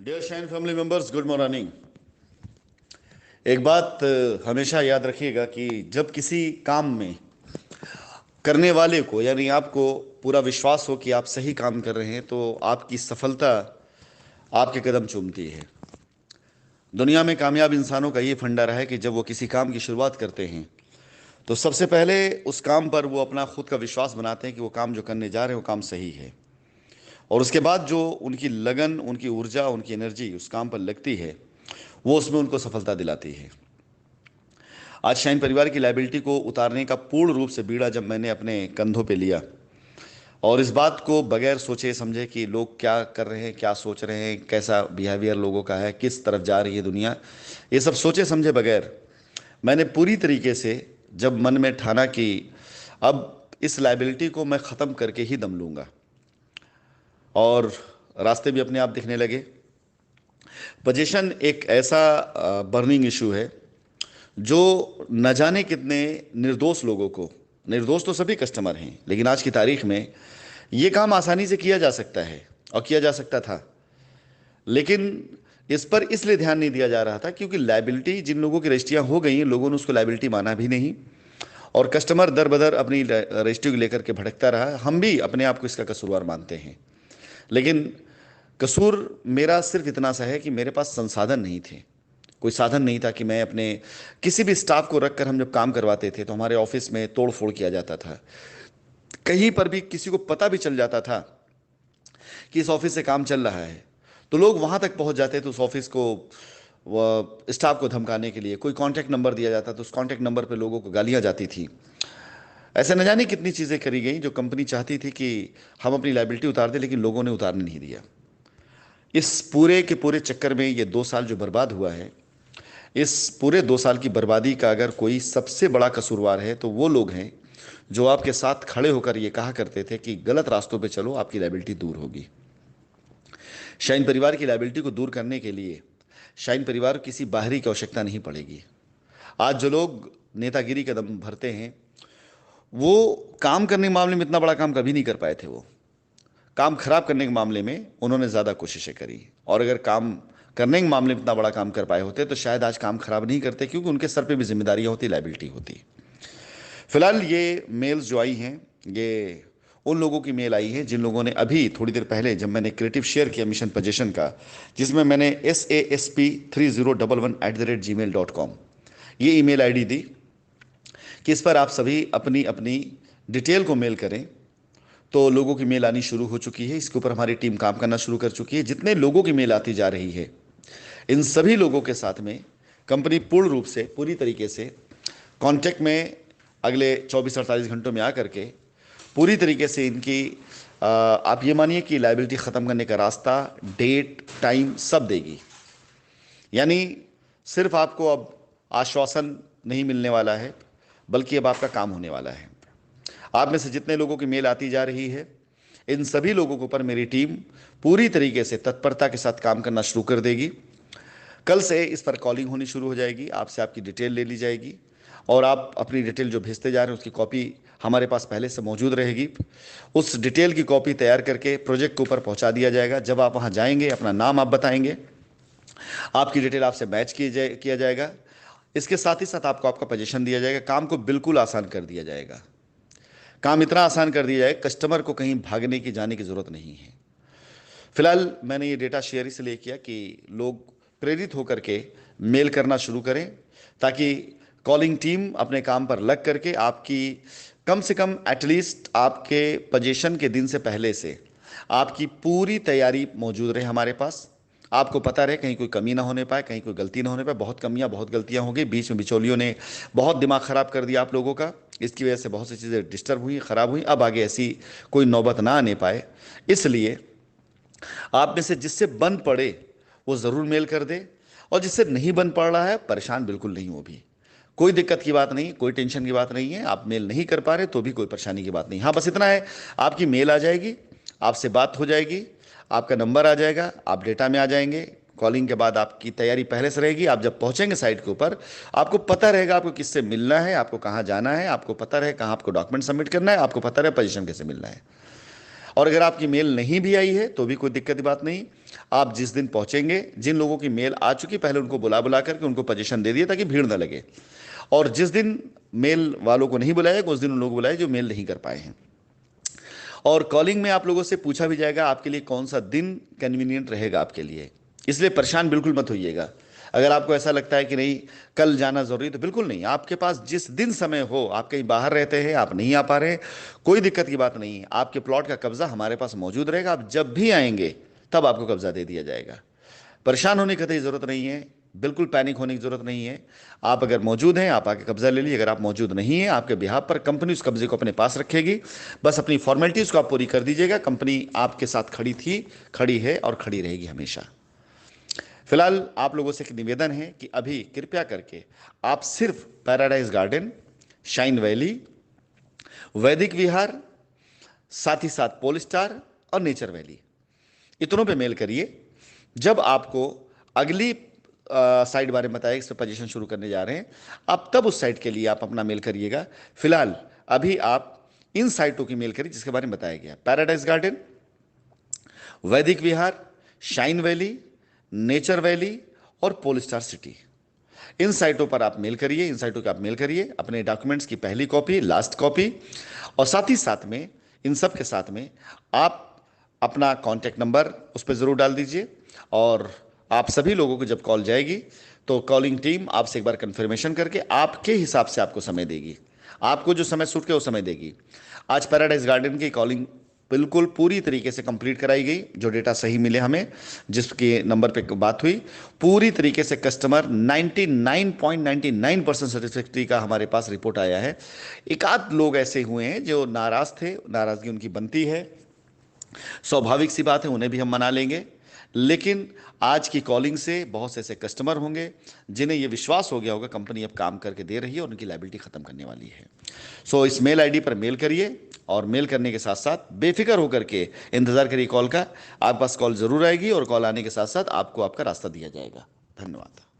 Dear Shine family members, good morning. एक बात हमेशा याद रखिएगा कि जब किसी काम में करने वाले को यानी आपको पूरा विश्वास हो कि आप सही काम कर रहे हैं तो आपकी सफलता आपके कदम चूमती है। दुनिया में कामयाब इंसानों का ये फंडा रहा है कि जब वो किसी काम की शुरुआत करते हैं तो सबसे पहले उस काम पर वो अपना खुद का विश्वास बनाते हैं कि वो काम जो करने जा रहे हैं वो काम सही है। और उसके बाद जो उनकी लगन, उनकी ऊर्जा, उनकी एनर्जी उस काम पर लगती है वो उसमें उनको सफलता दिलाती है। आज शाइन परिवार की लायबिलिटी को उतारने का पूर्ण रूप से बीड़ा जब मैंने अपने कंधों पे लिया और इस बात को बगैर सोचे समझे कि लोग क्या कर रहे हैं, क्या सोच रहे हैं, कैसा बिहेवियर लोगों का है, किस तरफ जा रही है दुनिया, ये सब सोचे समझे बगैर मैंने पूरी तरीके से जब मन में ठाना कि अब इस लायबिलिटी को मैं ख़त्म करके ही दम लूँगा और रास्ते भी अपने आप दिखने लगे। पोजीशन एक ऐसा बर्निंग इशू है जो न जाने कितने निर्दोष लोगों को, निर्दोष तो सभी कस्टमर हैं, लेकिन आज की तारीख में ये काम आसानी से किया जा सकता है और किया जा सकता था, लेकिन इस पर इसलिए ध्यान नहीं दिया जा रहा था क्योंकि लायबिलिटी जिन लोगों की रजिस्ट्रियां हो गई हैं, लोगों ने उसको लायबिलिटी माना भी नहीं और कस्टमर दर बदर अपनी रजिस्ट्री को लेकर के भटकता रहा। हम भी अपने आप को इसका कसूरवार मानते हैं, लेकिन कसूर मेरा सिर्फ इतना सा है कि मेरे पास संसाधन नहीं थे, कोई साधन नहीं था कि मैं अपने किसी भी स्टाफ को रखकर हम जब काम करवाते थे तो हमारे ऑफिस में तोड़ फोड़ किया जाता था। कहीं पर भी किसी को पता भी चल जाता था कि इस ऑफिस से काम चल रहा है तो लोग वहां तक पहुंच जाते थे उस ऑफिस को स्टाफ को धमकाने के लिए। कोई कांटेक्ट नंबर दिया जाता तो उस कांटेक्ट नंबर पे लोगों को गालियां जाती थी। ऐसे न जाने कितनी चीज़ें करी गई जो कंपनी चाहती थी कि हम अपनी लाइबिलिटी उतार दें, लेकिन लोगों ने उतारने नहीं दिया। इस पूरे के पूरे चक्कर में ये 2 साल जो बर्बाद हुआ है, इस पूरे 2 साल की बर्बादी का अगर कोई सबसे बड़ा कसूरवार है तो वो लोग हैं जो आपके साथ खड़े होकर ये कहा करते थे कि गलत रास्तों पे चलो, आपकी लायबिलिटी दूर होगी। शाइन परिवार की लायबिलिटी को दूर करने के लिए शाइन परिवार को किसी बाहरी की आवश्यकता नहीं पड़ेगी। आज जो लोग नेतागिरी का दम भरते हैं वो काम करने के मामले में इतना बड़ा काम कभी नहीं कर पाए थे। वो काम खराब करने के मामले में उन्होंने ज़्यादा कोशिशें करी, और अगर काम करने के मामले में इतना बड़ा काम कर पाए होते तो शायद आज काम खराब नहीं करते, क्योंकि उनके सर पे भी जिम्मेदारियां होती, लायबिलिटी होती। फिलहाल ये मेल्स जो आई हैं ये उन लोगों की मेल आई है जिन लोगों ने अभी थोड़ी देर पहले जब मैंने क्रिएटिव शेयर किया मिशन पोजीशन का, जिसमें मैंने SASP3011@gmail.com ये ईमेल आईडी दी कि इस पर आप सभी अपनी अपनी डिटेल को मेल करें, तो लोगों की मेल आनी शुरू हो चुकी है। इसके ऊपर हमारी टीम काम करना शुरू कर चुकी है। जितने लोगों की मेल आती जा रही है इन सभी लोगों के साथ में कंपनी पूर्ण रूप से, पूरी तरीके से कांटेक्ट में अगले 24-48 घंटों में आकर के पूरी तरीके से इनकी आप ये मानिए कि लायबिलिटी ख़त्म करने का रास्ता, डेट, टाइम सब देगी। यानी सिर्फ आपको अब आश्वासन नहीं मिलने वाला है, बल्कि अब आपका काम होने वाला है। आप में से जितने लोगों की मेल आती जा रही है इन सभी लोगों के ऊपर मेरी टीम पूरी तरीके से तत्परता के साथ काम करना शुरू कर देगी। कल से इस पर कॉलिंग होनी शुरू हो जाएगी, आपसे आपकी डिटेल ले ली जाएगी और आप अपनी डिटेल जो भेजते जा रहे हैं उसकी कॉपी हमारे पास पहले से मौजूद रहेगी। उस डिटेल की कॉपी तैयार करके प्रोजेक्ट के ऊपर पहुंचा दिया जाएगा। जब आप वहां जाएंगे अपना नाम आप बताएंगे, आपकी डिटेल आपसे मैच किया जाएगा। इसके साथ ही साथ आपको आपका पोजीशन दिया जाएगा। काम को बिल्कुल आसान कर दिया जाएगा। काम इतना आसान कर दिया जाए कस्टमर को कहीं भागने की, जाने की ज़रूरत नहीं है। फिलहाल मैंने ये डेटा शेयर इसलिए किया कि लोग प्रेरित होकर के मेल करना शुरू करें, ताकि कॉलिंग टीम अपने काम पर लग करके आपकी कम से कम एटलीस्ट आपके पोजीशन के दिन से पहले से आपकी पूरी तैयारी मौजूद रहे हमारे पास। आपको पता रहे कहीं कोई कमी ना होने पाए, कहीं कोई गलती ना होने पाए। बहुत कमियां, बहुत गलतियां हो गई, बीच में बिचौलियों ने बहुत दिमाग ख़राब कर दिया आप लोगों का। इसकी वजह से बहुत सी चीज़ें डिस्टर्ब हुई, ख़राब हुई। अब आगे ऐसी कोई नौबत ना आने पाए, इसलिए आप में से जिससे बन पड़े वो ज़रूर मेल कर दे, और जिससे नहीं बन पड़ रहा है परेशान बिल्कुल नहीं हो भी। कोई दिक्कत की बात नहीं, कोई टेंशन की बात नहीं है। आप मेल नहीं कर पा रहे तो भी कोई परेशानी की बात नहीं। हाँ, बस इतना है, आपकी मेल आ जाएगी, आपसे बात हो जाएगी, आपका नंबर आ जाएगा, आप डेटा में आ जाएंगे। कॉलिंग के बाद आपकी तैयारी पहले से रहेगी। आप जब पहुंचेंगे साइट के ऊपर आपको पता रहेगा आपको किससे मिलना है, आपको कहाँ जाना है, आपको पता रहे कहाँ आपको डॉक्यूमेंट सबमिट करना है, आपको पता रहे पोजीशन कैसे मिलना है। और अगर आपकी मेल नहीं भी आई है तो भी कोई दिक्कत की बात नहीं। आप जिस दिन पहुंचेंगे, जिन लोगों की मेल आ चुकी पहले उनको बुला बुला करके उनको पोजीशन दे दिए ताकि भीड़ ना लगे। और जिस दिन मेल वालों को नहीं बुलाया उस दिन उन लोगों को बुलाया जो मेल नहीं कर पाए हैं। और कॉलिंग में आप लोगों से पूछा भी जाएगा आपके लिए कौन सा दिन कन्वीनियंट रहेगा आपके लिए, इसलिए परेशान बिल्कुल मत होइएगा। अगर आपको ऐसा लगता है कि नहीं कल जाना जरूरी तो बिल्कुल नहीं, आपके पास जिस दिन समय हो, आप कहीं बाहर रहते हैं आप नहीं आ पा रहे, कोई दिक्कत की बात नहीं है। आपके प्लॉट का कब्जा हमारे पास मौजूद रहेगा, आप जब भी आएंगे तब आपको कब्जा दे दिया जाएगा। परेशान होने की कतई जरूरत नहीं है, बिल्कुल पैनिक होने की जरूरत नहीं है। आप अगर मौजूद हैं आप आके कब्जा ले लीजिए, अगर आप मौजूद नहीं हैं आपके बिहाफ पर कंपनी उस कब्जे को अपने पास रखेगी। बस अपनी फॉर्मेलिटीज को आप पूरी कर दीजिएगा, कंपनी आपके साथ खड़ी थी, खड़ी है और खड़ी रहेगी हमेशा। फिलहाल आप लोगों से एक निवेदन है कि अभी कृपया करके आप सिर्फ पैराडाइज गार्डन, शाइन वैली, वैदिक विहार, साथ ही साथ पोल स्टार और नेचर वैली, इतनों पे मेल करिए। जब आपको अगली साइट बारे में बताया इस पर पोजीशन शुरू करने जा रहे हैं, आप तब उस साइट के लिए आप अपना मेल करिएगा। फिलहाल अभी आप इन साइटों की मेल करिए जिसके बारे में बताया गया, पैराडाइज गार्डन, वैदिक विहार, शाइन वैली, नेचर वैली और पोल स्टार सिटी। इन साइटों पर आप मेल करिए, इन साइटों के आप मेल करिए अपने डॉक्यूमेंट्स की पहली कॉपी, लास्ट कॉपी, और साथ ही साथ में इन सब के साथ में आप अपना कॉन्टैक्ट नंबर उस पर ज़रूर डाल दीजिए। और आप सभी लोगों को जब कॉल जाएगी तो कॉलिंग टीम आपसे एक बार कंफर्मेशन करके आपके हिसाब से आपको समय देगी, आपको जो समय सूट के वो समय देगी। आज पैराडाइज गार्डन की कॉलिंग बिल्कुल पूरी तरीके से कंप्लीट कराई गई, जो डेटा सही मिले हमें, जिसके नंबर पे बात हुई, पूरी तरीके से कस्टमर 99.99% सेटिस्फैक्ट्री का हमारे पास रिपोर्ट आया है। एक आध लोग ऐसे हुए हैं जो नाराज थे, नाराजगी उनकी बनती है, स्वाभाविक सी बात है, उन्हें भी हम मना लेंगे। लेकिन आज की कॉलिंग से बहुत से ऐसे कस्टमर होंगे जिन्हें यह विश्वास हो गया होगा कंपनी अब काम करके दे रही है और उनकी लायबिलिटी खत्म करने वाली है। सो इस मेल आईडी पर मेल करिए और मेल करने के साथ साथ बेफिक्र होकर के इंतजार करिए कॉल का। आपके पास कॉल जरूर आएगी और कॉल आने के साथ साथ आपको आपका रास्ता दिया जाएगा। धन्यवाद।